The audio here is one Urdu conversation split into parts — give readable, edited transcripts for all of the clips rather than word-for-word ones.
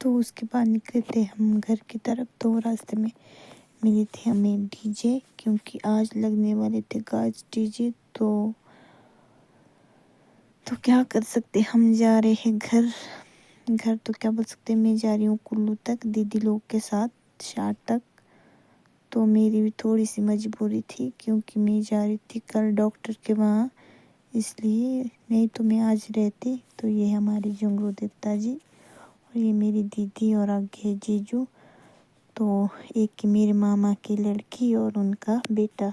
تو اس کے بعد نکلے تھے ہم گھر کی طرف، تو راستے میں ملے تھے ہمیں ڈی جے، کیونکہ آج لگنے والے تھے گاج ڈی جے۔ تو کیا کر سکتے، ہم جا رہے ہیں گھر تو کیا بول سکتے، میں جا رہی ہوں کلو تک دیدی لوگ کے ساتھ شاٹ تک۔ تو میری بھی تھوڑی سی مجبوری تھی، کیونکہ میں جا رہی تھی کل ڈاکٹر کے وہاں، اس لیے، نہیں تو میں آج رہتی۔ تو یہ ہماری جنگرو دیوتا جی، اور یہ میری دیدی اور آگے جیجو، تو ایک میرے ماما کی لڑکی اور ان کا بیٹا،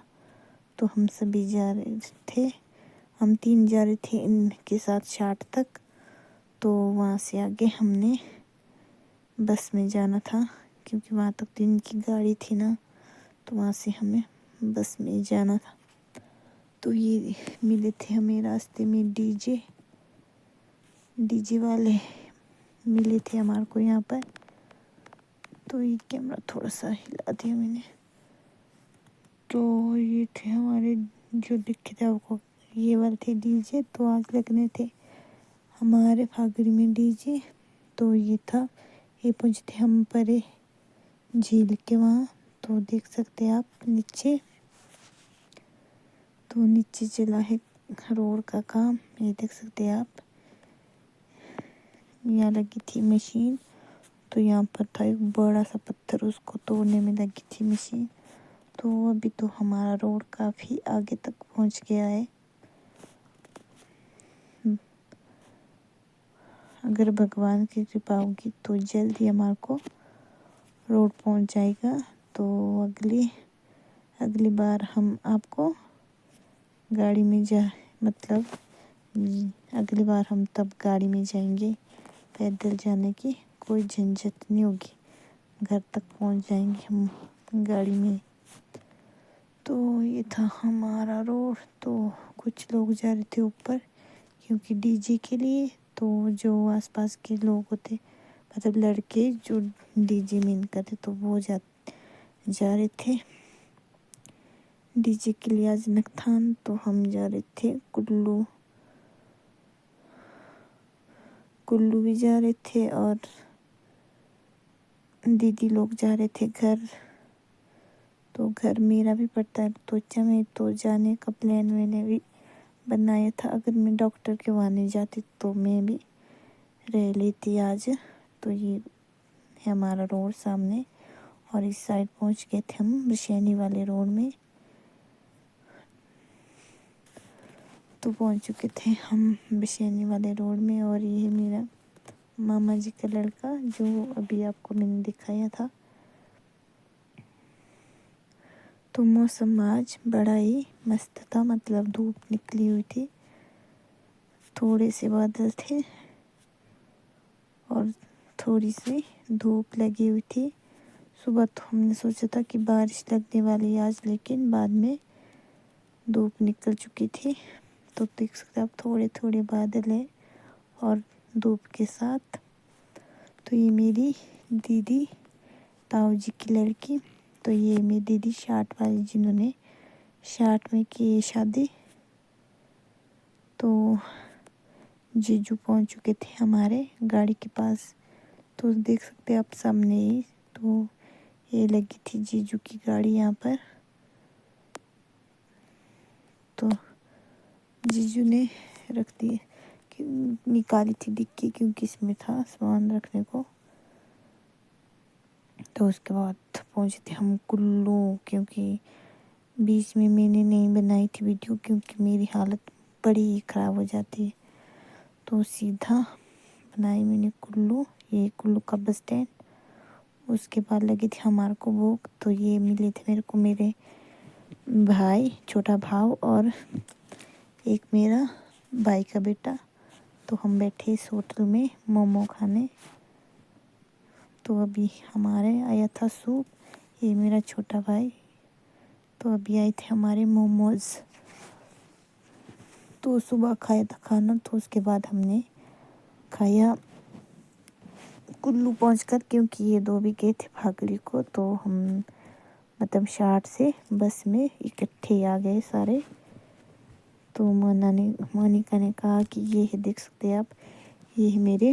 تو ہم سبھی جا رہے تھے، ہم 3 جا رہے تھے ان کے ساتھ شاٹ تک۔ تو وہاں سے آگے ہم نے بس میں جانا تھا، کیونکہ وہاں تک تو ان کی گاڑی تھی نا، تو وہاں سے ہمیں بس میں جانا تھا۔ تو یہ ملے تھے ہمیں راستے میں ڈی جے والے ملے تھے ہمارے کو یہاں پر۔ تو یہ کیمرہ تھوڑا سا ہلا دیا میں نے۔ تو یہ تھے ہمارے جو دکھے تھے آپ کو، یہ والے تھے ڈی جے، تو آج لگنے تھے ہمارے پھاگڑی میں ڈی جے۔ تو یہ تھا، یہ پہنچے تھے ہم پرے جھیل کے وہاں، تو دیکھ سکتے ہیں آپ نیچے، تو نیچے چلا ہے روڈ کا کام، یہ دیکھ سکتے ہیں آپ، یہاں لگی تھی مشین، تو یہاں پر تھا ایک بڑا سا پتھر، اس کو توڑنے میں لگی تھی مشین۔ تو ابھی تو ہمارا روڈ کافی آگے تک پہنچ گیا ہے، اگر بھگوان کی کرپا ہوگی تو جلدی ہمارے کو روڈ پہنچ جائے گا۔ تو اگلی بار ہم آپ کو گاڑی میں اگلی بار ہم تب گاڑی میں جائیں گے، پیدل جانے کی کوئی جھنجھٹ نہیں ہوگی، گھر تک پہنچ جائیں گے ہم گاڑی میں۔ تو یہ تھا ہمارا روڈ، تو کچھ لوگ جا رہے تھے اوپر کیونکہ ڈی جے کے لیے، تو جو آس پاس کے لوگ ہوتے، مطلب لڑکے جو ڈی جے مین کرتے، تو وہ جا رہے تھے ڈی جے کے لیے آج نکتھان۔ تو ہم جا رہے تھے کلو بھی جا رہے تھے، اور دیدی لوگ جا رہے تھے گھر۔ تو گھر میرا بھی پڑتا ہے تو اچھا، میں تو جانے کا پلان میں نے بھی بنایا تھا، اگر میں ڈاکٹر کے وہاں نہیں جاتی تو میں بھی رہ لیتی آج۔ تو یہ ہے ہمارا روڈ سامنے، اور اس سائڈ پہنچ گئے تھے ہم بشینی والے روڈ میں، تو پہنچ چکے تھے ہم بشینی والے روڈ میں۔ اور یہ ہے میرا ماما جی کا لڑکا، جو ابھی آپ کو میں نے دکھایا تھا۔ تو موسم آج بڑا ہی مست تھا، مطلب دھوپ نکلی ہوئی تھی، تھوڑے سے بادل تھے اور تھوڑی سی دھوپ لگی ہوئی تھی۔ صبح تو ہم نے سوچا تھا کہ بارش لگنے والی آج، لیکن بعد میں دھوپ نکل چکی تھی۔ تو دیکھ سکتے آپ تھوڑے تھوڑے بادل ہیں اور دھوپ کے ساتھ۔ تو یہ میری دیدی تاؤ جی کی لڑکی، تو یہ میری دیدی شاٹ والی، جنہوں نے شاٹ میں کی شادی۔ تو جیجو پہنچ چکے تھے ہمارے گاڑی کے پاس، تو دیکھ سکتے آپ سامنے ہی، تو یہ لگی تھی جیجو کی گاڑی یہاں پر۔ تو جیجو نے رکھ دی، نکالی تھی ڈکی، کیونکہ اس میں تھا سامان رکھنے کو۔ تو اس کے بعد پہنچے تھے ہم کلو، کیونکہ بیچ میں نے نہیں بنائی تھی ویڈیو، کیونکہ میری حالت بڑی خراب ہو جاتی ہے، تو سیدھا بنائی میں نے کلو، یہ کلو کا بس اسٹینڈ۔ اس کے بعد لگی تھی ہمارے کو بھوک، تو یہ ملے تھے میرے کو میرے بھائی، چھوٹا بھاؤ، اور ایک میرا بھائی کا بیٹا۔ تو ہم بیٹھے اس ہوٹل میں مومو کھانے۔ تو ابھی ہمارے آیا تھا سوپ، یہ میرا چھوٹا بھائی، تو ابھی آئے تھے ہمارے موموز۔ تو صبح کھایا تھا کھانا، تو اس کے بعد ہم نے کھایا کلو پہنچ کر، کیونکہ یہ دو بھی گئے تھے پھاگڑی کو، تو ہم مطلب شاٹ سے بس میں اکٹھے آ گئے سارے۔ تو مونیکا نے کہا کہ یہ دیکھ سکتے آپ، یہ میرے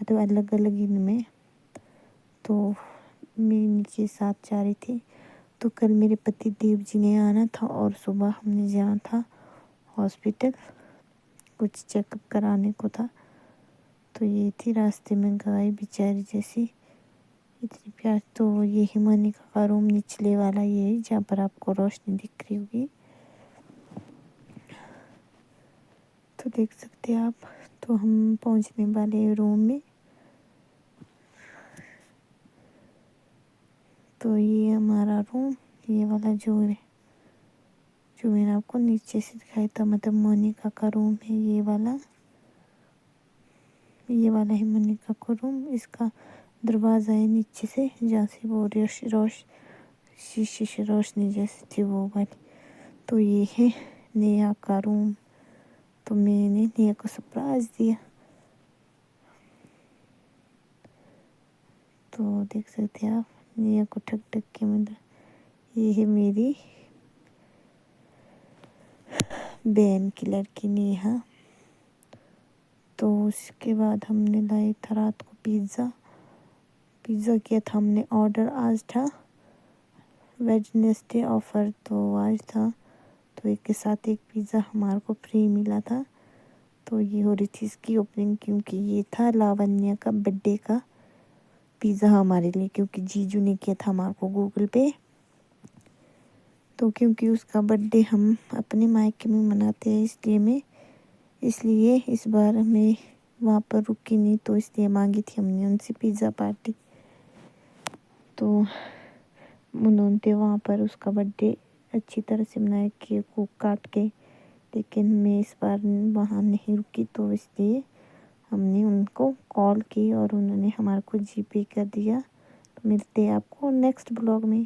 مطلب الگ الگ ان میں. تو میں ان کے ساتھ جا رہی تھی. تو کل میرے پتی دیو جی نے آنا تھا اور صبح ہم نے جانا تھا ہاسپٹل، کچھ چیک اپ کرانے کو تھا. تو یہ تھی راستے میں گائے بیچاری جیسی اتنی پیار. تو یہ مونیکا کا روم نچلے والا یہ ہے جہاں پر آپ کو روشنی دکھ رہی ہوگی، تو دیکھ سکتے ہیں آپ. تو ہم پہنچنے والے روم میں. تو یہ ہمارا روم، یہ والا جو میں نے آپ کو نیچے سے دکھایا تھا، مطلب مونیکا کا روم ہے یہ والا ہے مونیکا کا روم. اس کا دروازہ ہے نیچے سے جہاں سے وہ شیشے سے روشنی جیسی تھی وہ والی. تو یہ ہے نیہا کا روم. تو میں نے نیہا کو سرپرائز دیا. تو دیکھ سکتے ہیں آپ نیہا کو ٹھک ٹھک کے یہ ہے میری بہن کی لڑکی نیہا. تو اس کے بعد ہم نے لائے تھا رات کو پیزا کیا تھا ہم نے آرڈر. آج تھا ویڈنسڈے آفر، تو آج تھا تو ایک کے ساتھ ایک پیزا ہمارے کو فری ملا تھا. تو یہ ہو رہی تھی اس کی اوپننگ، کیونکہ یہ تھا لاونیا کا برتھ ڈے کا پیزا ہمارے لیے، کیونکہ جیجو نے کیا تھا ہمارے کو گوگل پے. تو کیونکہ اس کا برتھ ڈے ہم اپنے مائکے میں مناتے ہیں، اس لیے اس بار میں وہاں پر رکی نہیں، تو اس لیے مانگی تھی ہم نے ان سے پیزا پارٹی. تو انہوں نے وہاں پر اس کا برتھ ڈے اچھی طرح سے منایا، کیک کو کاٹ کے. لیکن میں اس بار وہاں نہیں رکی، تو اس لیے ہم نے ان کو کال کی اور انہوں نے ہمارے کو جی پے کر دیا. تو ملتے ہیں آپ کو نیکسٹ بلاگ میں.